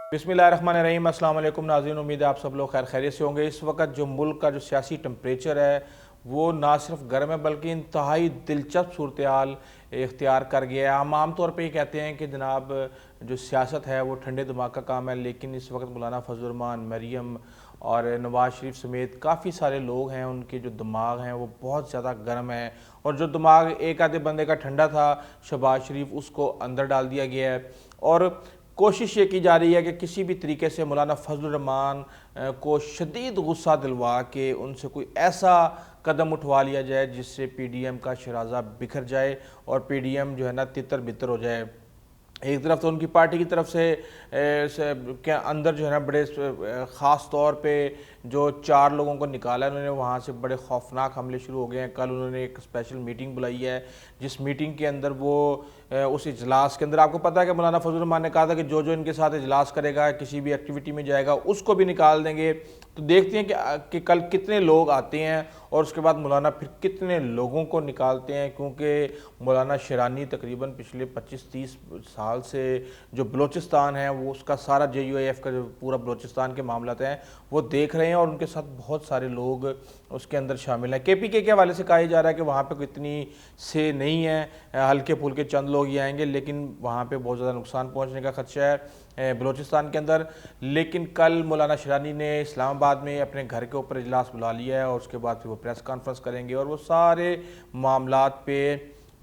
बिस्मिल्लाहिर्रहमानिर्रहीम। अस्सलाम वालेकुम नाज़रीन, उम्मीद है आप सब लोग खैर खैरियत से होंगे। इस वक्त जो मुल्क का जो सियासी टेम्परेचर है वो ना सिर्फ गर्म है बल्कि इंतहाई दिलचस्प सूरत हाल इख्तियार कर गया है। हम आम तौर पर ये कहते हैं कि जनाब जो सियासत है वो ठंडे दिमाग का काम है, लेकिन इस वक्त मौलाना फजल रहमान, मरीम और नवाज़ शरीफ समेत काफ़ी सारे लोग हैं, उनके जो दिमाग हैं वो बहुत ज़्यादा गर्म है। और जो दिमाग एक आधे बंदे का ठंडा था, शहबाज शरीफ, उसको अंदर डाल दिया गया है। और कोशिश ये की जा रही है कि किसी भी तरीके से मौलाना फजल रहमान को शदीद गुस्सा दिलवा के उनसे कोई ऐसा कदम उठवा लिया जाए जिससे पीडीएम का शराजा बिखर जाए और पीडीएम जो है ना तितर बितर हो जाए। एक तरफ तो उनकी पार्टी की तरफ से के अंदर जो है ना बड़े ख़ास तौर पे जो 4 लोगों को निकाला उन्होंने, वहाँ से बड़े खौफनाक हमले शुरू हो गए हैं। कल उन्होंने एक स्पेशल मीटिंग बुलाई है, जिस मीटिंग के अंदर वो उस इजलास के अंदर, आपको पता है कि मौलाना फजल रहमान ने कहा था कि जो जो इनके साथ इजलास करेगा, किसी भी एक्टिविटी में जाएगा, उसको भी निकाल देंगे। तो देखते हैं कि कल कितने लोग आते हैं और उसके बाद मौलाना फिर कितने लोगों को निकालते हैं, क्योंकि मौलाना शिरानी तकरीबन पिछले 25-30 साल से जो बलूचिस्तान है वो उसका सारा JUIF का जो पूरा बलूचिस्तान के मामला हैं वो देख रहे हैं और उनके साथ बहुत सारे लोग उसके अंदर शामिल हैं। KPK के हवाले से कहा जा रहा है कि वहाँ पे कोई इतनी से नहीं है, हल्के फुल्के चंद लोग ही आएंगे, लेकिन वहाँ पे बहुत ज़्यादा नुकसान पहुँचने का खदशा है बलूचिस्तान के अंदर। लेकिन कल मौलाना शिरानी ने इस्लामाबाद में अपने घर के ऊपर इजलास बुला लिया है और उसके बाद फिर वो प्रेस कॉन्फ्रेंस करेंगे और वो सारे मामलात पे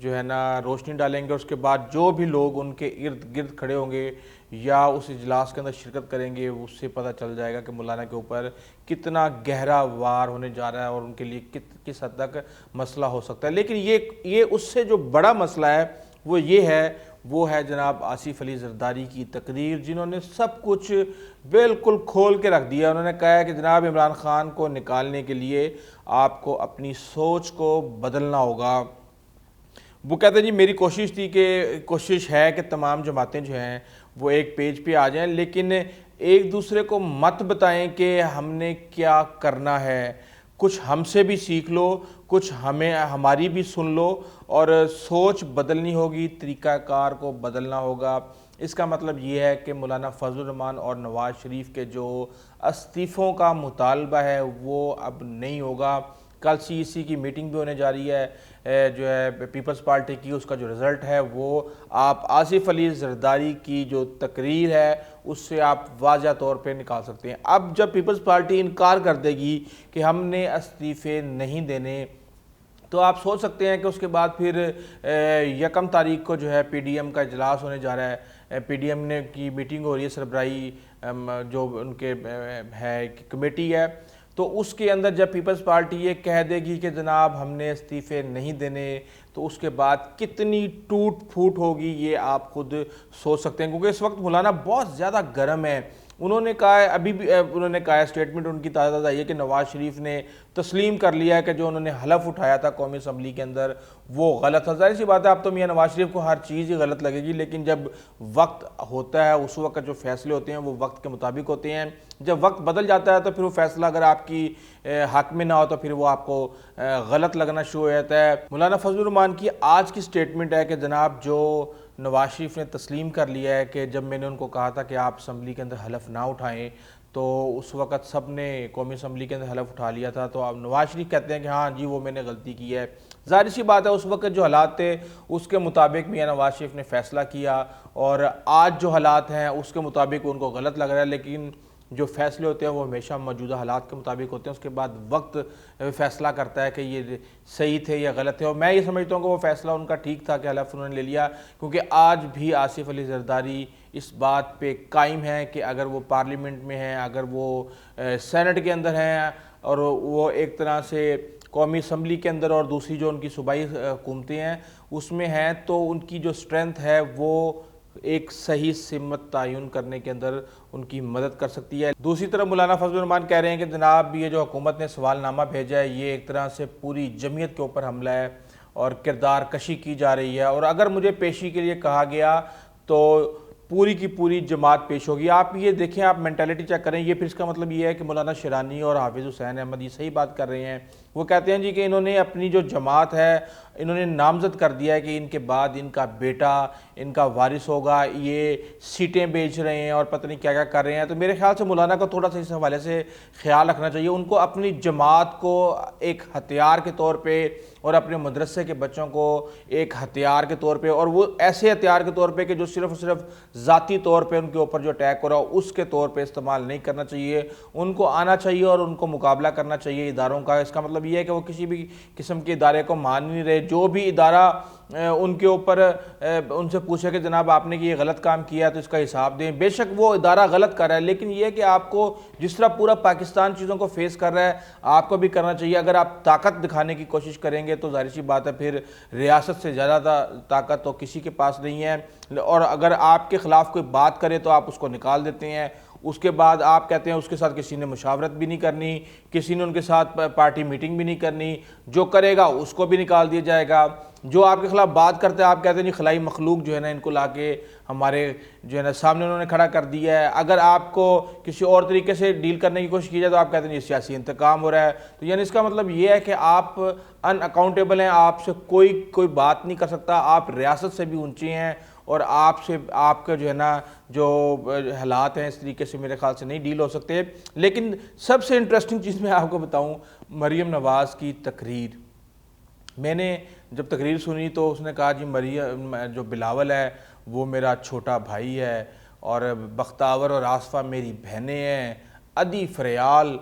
जो है ना रोशनी डालेंगे। उसके बाद जो भी लोग उनके इर्द गिर्द खड़े होंगे या उस इजलास के अंदर शिरकत करेंगे, उससे पता चल जाएगा कि मौलाना के ऊपर कितना गहरा वार होने जा रहा है और उनके लिए किस हद तक मसला हो सकता है। लेकिन ये उससे जो बड़ा मसला है वो है जनाब आसिफ अली जरदारी की तकरीर, जिन्होंने सब कुछ बिल्कुल खोल के रख दिया। उन्होंने कहा है कि जनाब इमरान खान को निकालने के लिए आपको अपनी सोच को बदलना होगा। वो कहते हैं जी मेरी कोशिश है कि तमाम जमातें जो हैं वो एक पेज पे आ जाएं, लेकिन एक दूसरे को मत बताएं कि हमने क्या करना है। कुछ हमसे भी सीख लो, कुछ हमारी भी सुन लो और सोच बदलनी होगी, तरीक़ाकार को बदलना होगा। इसका मतलब ये है कि मौलाना फजल रहमान और नवाज़ शरीफ के जो इस्तीफ़ों का मुतालबा है वो अब नहीं होगा। कल CEC की मीटिंग भी होने जा रही है, जो है पीपल्स पार्टी की, उसका जो रिज़ल्ट है वो आप आसिफ अली जरदारी की जो तकरीर है उससे आप वाज़ह तौर पे निकाल सकते हैं। अब जब पीपल्स पार्टी इनकार कर देगी कि हमने इस्तीफ़े नहीं देने, तो आप सोच सकते हैं कि उसके बाद फिर 1 तारीख को जो है PDM का इजलास होने जा रहा है। PDM ने की मीटिंग हो रही है, सरबराही जो उनके है कमेटी है, तो उसके अंदर जब पीपल्स पार्टी ये कह देगी कि जनाब हमने इस्तीफ़े नहीं देने, तो उसके बाद कितनी टूट फूट होगी ये आप खुद सोच सकते हैं। क्योंकि इस वक्त मौलाना बहुत ज़्यादा गर्म है। उन्होंने कहा है, अभी भी उन्होंने कहा है, स्टेटमेंट उनकी ताज़ा आई है कि नवाज़ शरीफ ने तस्लीम कर लिया है कि जो उन्होंने हलफ उठाया था कौमी असम्बली के अंदर वो गलत था। जाहिर सी बात है, अब तो मियां नवाज़ शरीफ को हर चीज़ ही गलत लगेगी, लेकिन जब वक्त होता है उस वक्त जो फैसले होते हैं वो वक्त के मुताबिक होते हैं। जब वक्त बदल जाता है तो फिर वो फैसला अगर आपकी हक में ना हो तो फिर वो आपको गलत लगना शुरू हो जाता है। मौलाना फजल रहमान की आज की स्टेटमेंट है कि जनाब जो नवाज शरीफ ने तस्लीम कर लिया है कि जब मैंने उनको कहा था कि आप असम्बली के अंदर हलफ ना उठाएं, तो उस वक़्त सब ने कौमी असम्बली के अंदर हलफ उठा लिया था। तो अब नवाज शरीफ कहते हैं कि हाँ जी वो मैंने गलती की है। ज़ाहिर सी बात है उस वक्त जो हालात थे उसके मुताबिक मियां नवाज शरीफ ने फ़ैसला किया और आज जो हालात हैं उसके मुताबिक उनको गलत लग रहा है, लेकिन जो फैसले होते हैं वो हमेशा मौजूदा हालात के मुताबिक होते हैं। उसके बाद वक्त फ़ैसला करता है कि ये सही थे या गलत थे, और मैं ये समझता हूँ कि वो फ़ैसला उनका ठीक था कि हलफ उन्होंने ले लिया, क्योंकि आज भी आसिफ अली जरदारी इस बात पे कायम है कि अगर वो पार्लियामेंट में हैं, अगर वो सेनेट के अंदर हैं और वो एक तरह से कौमी असम्बली के अंदर और दूसरी जो उनकी सूबाई हुकूमतें हैं उसमें हैं, तो उनकी जो स्ट्रेंथ है वो एक सही सिमत तयन करने के अंदर उनकी मदद कर सकती है। दूसरी तरफ मौलाना फजल रहमान कह रहे हैं कि जनाब ये जो हुकूमत ने सवालनामा भेजा है ये एक तरह से पूरी जमीयत के ऊपर हमला है और किरदार कशी की जा रही है, और अगर मुझे पेशी के लिए कहा गया तो पूरी की पूरी जमात पेश होगी। आप ये देखें, आप मेंटालिटी चेक करें, ये फिर इसका मतलब ये है कि मौलाना शिरानी और हाफिज़ हुसैन अहमद ये सही बात कर रहे हैं वो कहते हैं जी कि इन्होंने अपनी जो जमात है इन्होंने नामजद कर दिया है कि इनके बाद इनका बेटा इनका वारिस होगा, ये सीटें बेच रहे हैं और पता नहीं क्या क्या कर रहे हैं। तो मेरे ख्याल से मौलाना को थोड़ा सा इस हवाले से ख्याल रखना चाहिए। उनको अपनी जमात को एक हथियार के तौर पे और अपने मदरसे के बच्चों को एक हथियार के तौर पे, और वो ऐसे हथियार के तौर पे कि जो सिर्फ ज़ाती तौर पे उनके ऊपर जो अटैक हो रहा हो उसके तौर पे इस्तेमाल नहीं करना चाहिए। उनको आना चाहिए और उनको मुकाबला करना चाहिए इदारों का। इसका मतलब ये है कि वो किसी भी किस्म के इदारे को मान नहीं रहे। जो भी इदारा उनके ऊपर उनसे पूछे कि जनाब आपने कि ये गलत काम किया तो इसका हिसाब दें, बेशक वो इदारा गलत कर रहा है, लेकिन ये है कि आपको जिस तरह पूरा पाकिस्तान चीज़ों को फेस कर रहा है आपको भी करना चाहिए। अगर आप ताकत दिखाने की कोशिश करेंगे तो जाहिर सी बात है फिर रियासत से ज़्यादा ताकत तो किसी के पास नहीं है, और अगर आपके ख़िलाफ़ कोई बात करे तो आप उसको निकाल देते हैं। उसके बाद आप कहते हैं उसके साथ किसी ने मुशावरत भी नहीं करनी, किसी ने उनके साथ पार्टी मीटिंग भी नहीं करनी, जो करेगा उसको भी निकाल दिया जाएगा। जो आपके खिलाफ बात करते हैं आप कहते हैं जी खलाई मखलूक जो है ना इनको लाके हमारे जो है ना सामने उन्होंने खड़ा कर दिया है। अगर आपको किसी और तरीके से डील करने की कोशिश की जाए तो आप कहते हैं ये सियासी इंतकाम हो रहा है। तो यानी इसका मतलब ये है कि आप अनअकाउंटेबल हैं, आपसे कोई बात नहीं कर सकता, आप रियासत से भी ऊंचे हैं और आपसे आपका जो है ना जो हालात हैं इस तरीके से मेरे ख्याल से नहीं डील हो सकते। लेकिन सबसे इंटरेस्टिंग चीज़ मैं आपको बताऊं, मरीम नवाज़ की तकरीर। मैंने जब तकरीर सुनी तो उसने कहा जी मरीम जो बिलावल है वो मेरा छोटा भाई है और बख्तावर और आसफ़ा मेरी बहनें हैं, अदी फ़रियाल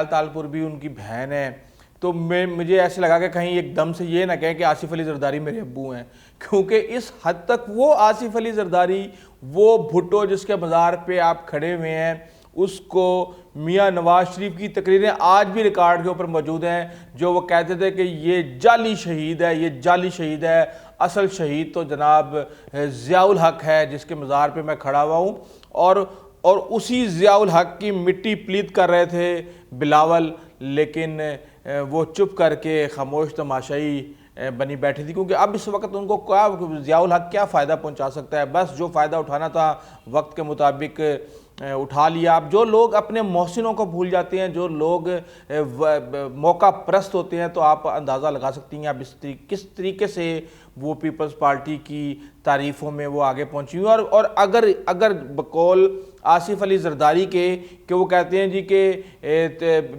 तालपुर भी उनकी बहन है। तो मुझे ऐसे लगा कि कहीं एकदम से ये ना कहें कि आसिफ अली ज़रदारी मेरे अब्बू हैं, क्योंकि इस हद तक वो आसिफ अली ज़रदारी, वो भुट्टो जिसके मज़ार पे आप खड़े हुए हैं, उसको मियाँ नवाज शरीफ की तकरीरें आज भी रिकॉर्ड के ऊपर मौजूद हैं, जो वो कहते थे कि ये जाली शहीद है, ये जाली शहीद है, असल शहीद तो जनाब ज़ियाउल हक है जिसके मज़ार पे मैं खड़ा हुआ हूँ। और उसी ज़ियाउल हक की मिट्टी प्लीत कर रहे थे बिलावल, लेकिन वो चुप करके खामोश तमाशाई बनी बैठी थी, क्योंकि अब इस वक्त उनको क्या ज़ियाउल हक क्या फ़ायदा पहुंचा सकता है। बस जो फ़ायदा उठाना था वक्त के मुताबिक उठा लिया। अब जो लोग अपने मोहसिनों को भूल जाते हैं, जो लोग मौका परस्त होते हैं, तो आप अंदाज़ा लगा सकती हैं अब किस तरीके से वो पीपल्स पार्टी की तारीफ़ों में वो आगे पहुंची हुई। और अगर बकौल आसिफ अली ज़रदारी के कि वो कहते हैं जी कि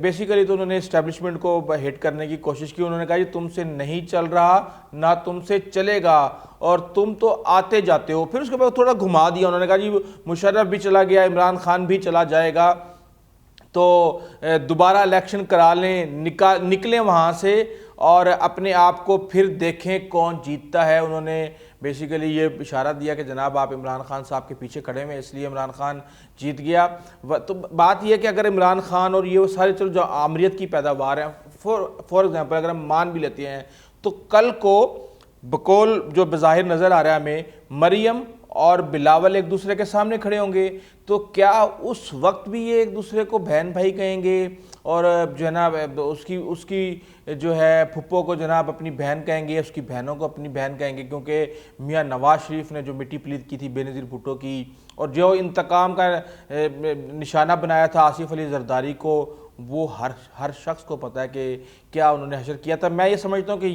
बेसिकली तो उन्होंने इस्टेब्लिशमेंट को हिट करने की कोशिश की। उन्होंने कहा जी तुमसे नहीं चल रहा ना तुमसे चलेगा और तुम तो आते जाते हो। फिर उसके बाद थोड़ा घुमा दिया, उन्होंने कहा जी मुशर्रफ भी चला गया, इमरान खान भी चला जाएगा, तो दोबारा इलेक्शन करा लें, निकलें वहाँ से और अपने आप को फिर देखें कौन जीतता है। उन्होंने बेसिकली ये इशारा दिया कि जनाब आप इमरान खान साहब के पीछे खड़े हुए इसलिए इमरान खान जीत गया। तो बात यह है कि अगर इमरान खान और ये वो सारे चलो जो आमरीत की पैदावार है, फॉर एग्जांपल अगर हम मान भी लेते हैं, तो कल को बकौल जो बज़ाहिर नज़र आ रहा है हमें मरियम और बिलावल एक दूसरे के सामने खड़े होंगे, तो क्या उस वक्त भी ये एक दूसरे को बहन भाई कहेंगे और जो है ना उसकी जो है फुप्पो को जनाब अपनी बहन कहेंगे, उसकी बहनों को अपनी बहन कहेंगे, क्योंकि मियाँ नवाज शरीफ ने जो मिट्टी प्लीत की थी बेनज़ीर भुट्टो की और जो इंतकाम का निशाना बनाया था आसिफ अली ज़रदारी को, वो हर शख्स को पता है कि क्या उन्होंने हशर किया था। मैं ये समझता हूँ कि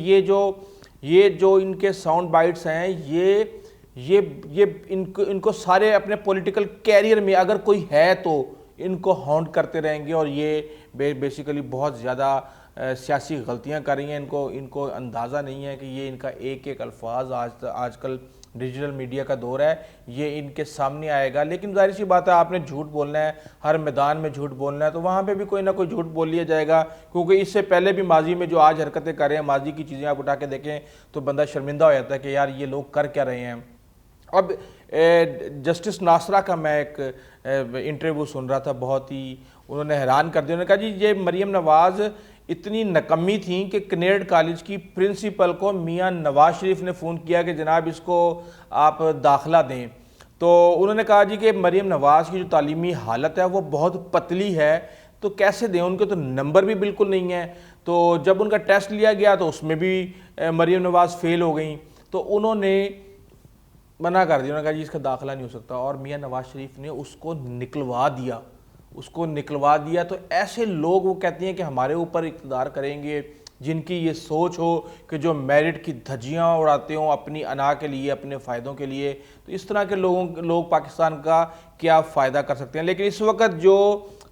ये जो इनके साउंड बाइट्स हैं, ये इनको सारे अपने पॉलिटिकल कैरियर में अगर कोई है तो इनको हॉन्ट करते रहेंगे और ये बेसिकली बहुत ज़्यादा सियासी गलतियां कर रही हैं। इनको अंदाज़ा नहीं है कि ये इनका एक एक अल्फाज आजकल डिजिटल मीडिया का दौर है, ये इनके सामने आएगा। लेकिन जाहिर सी बात है आपने झूठ बोलना है, हर मैदान में झूठ बोलना है, तो वहाँ पे भी कोई ना कोई झूठ बोल लिया जाएगा, क्योंकि इससे पहले भी माजी में जो आज हरकतें कर रहे हैं, माजी की चीज़ें आप उठा के देखें तो बंदा शर्मिंदा हो जाता है कि यार ये लोग कर क्या रहे हैं। अब जस्टिस नासरा का मैं एक इंटरव्यू सुन रहा था, बहुत ही उन्होंने हैरान कर दिया। उन्होंने कहा जी ये मरीम नवाज़ इतनी नकम्मी थी कि कनेड कॉलेज की प्रिंसिपल को मियाँ नवाज शरीफ ने फ़ोन किया कि जनाब इसको आप दाखिला दें। तो उन्होंने कहा जी कि मरीम नवाज़ की जो तालीमी हालत है वो बहुत पतली है, तो कैसे दें, उनके तो नंबर भी बिल्कुल नहीं है। तो जब उनका टेस्ट लिया गया तो उसमें भी मरीम नवाज़ फ़ेल हो गई, तो उन्होंने मना कर दिया। उन्होंने कहा जी इसका दाखिला नहीं हो सकता, और मियाँ नवाज शरीफ ने उसको निकलवा दिया, उसको निकलवा दिया। तो ऐसे लोग वो कहती हैं कि हमारे ऊपर इक़्तिदार करेंगे, जिनकी ये सोच हो कि जो मेरिट की धज्जियाँ उड़ाते हों अपनी अना के लिए, अपने फ़ायदों के लिए। तो इस तरह के लोग पाकिस्तान का क्या फ़ायदा कर सकते हैं। लेकिन इस वक्त जो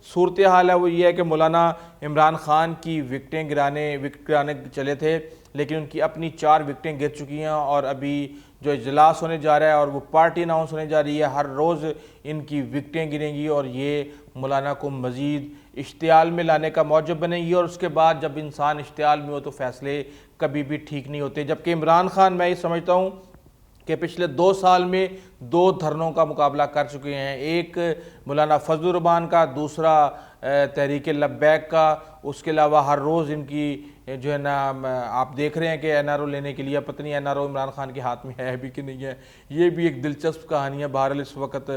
सूरत हाल है वो ये है कि मौलाना इमरान खान की विकटें गिराने चले थे, लेकिन उनकी अपनी 4 विकटें गिर चुकी हैं और अभी जो इजलास होने जा रहा है और वो पार्टी अनाउंस होने जा रही है, हर रोज़ इनकी विकटें गिरेंगी और ये मौलाना को मज़ीद इश्तियाल में लाने का मौजब बनेगी। और उसके बाद जब इंसान इश्तियाल में हो तो फ़ैसले कभी भी ठीक नहीं होते। जबकि इमरान खान, मैं ये समझता हूँ कि पिछले 2 साल में 2 धरनों का मुकाबला कर चुके हैं, एक मौलाना फजलुर रहमान का, दूसरा तहरीक लब्बैक का। उसके अलावा हर रोज़ इनकी जो है ना, आप देख रहे हैं कि NRO लेने के लिए, पता नहीं NRO इमरान खान के हाथ में है भी कि नहीं है, ये भी एक दिलचस्प कहानी है। बहरहाल इस वक्त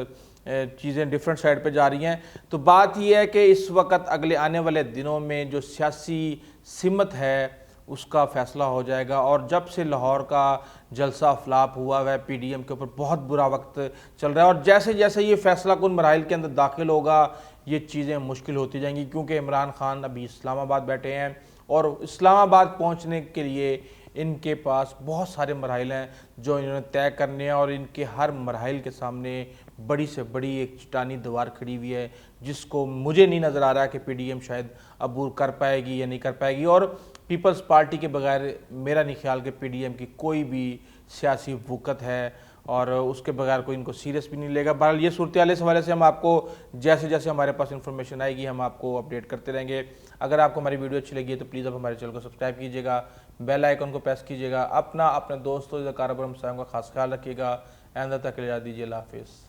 चीज़ें डिफरेंट साइड पे जा रही हैं। तो बात यह है कि इस वक्त अगले आने वाले दिनों में जो सियासी सिमत है उसका फ़ैसला हो जाएगा। और जब से लाहौर का जलसा फ्लाप हुआ है, PDM के ऊपर बहुत बुरा वक्त चल रहा है और जैसे जैसे ये फ़ैसला कुन मराइल के अंदर दाखिल होगा ये चीज़ें मुश्किल होती जाएंगी, क्योंकि इमरान खान अभी इस्लामाबाद बैठे हैं और इस्लामाबाद पहुंचने के लिए इनके पास बहुत सारे मराइल हैं जो इन्होंने तय करने हैं और इनके हर मराइल के सामने बड़ी से बड़ी एक चट्टानी दीवार खड़ी हुई है, जिसको मुझे नहीं नज़र आ रहा कि PDM शायद अबूर कर पाएगी या नहीं कर पाएगी। और पीपल्स पार्टी के बगैर मेरा नहीं ख्याल कि PDM की कोई भी सियासी वक़्त है और उसके बगैर कोई इनको सीरियस भी नहीं लेगा। बहरहाल ये सूरत हाल, इस हवाले से हम आपको जैसे जैसे हमारे पास इन्फॉर्मेशन आएगी हम आपको अपडेट करते रहेंगे। अगर आपको हमारी वीडियो अच्छी लगी है तो प्लीज़ आप हमारे चैनल को सब्सक्राइब कीजिएगा, बेल आइकन को प्रेस कीजिएगा, अपने दोस्तों कारोबार हमसायों का खास ख्याल रखिएगा। आइंदा तक इजाज़त दीजिए। अल्लाह हाफ़िज़।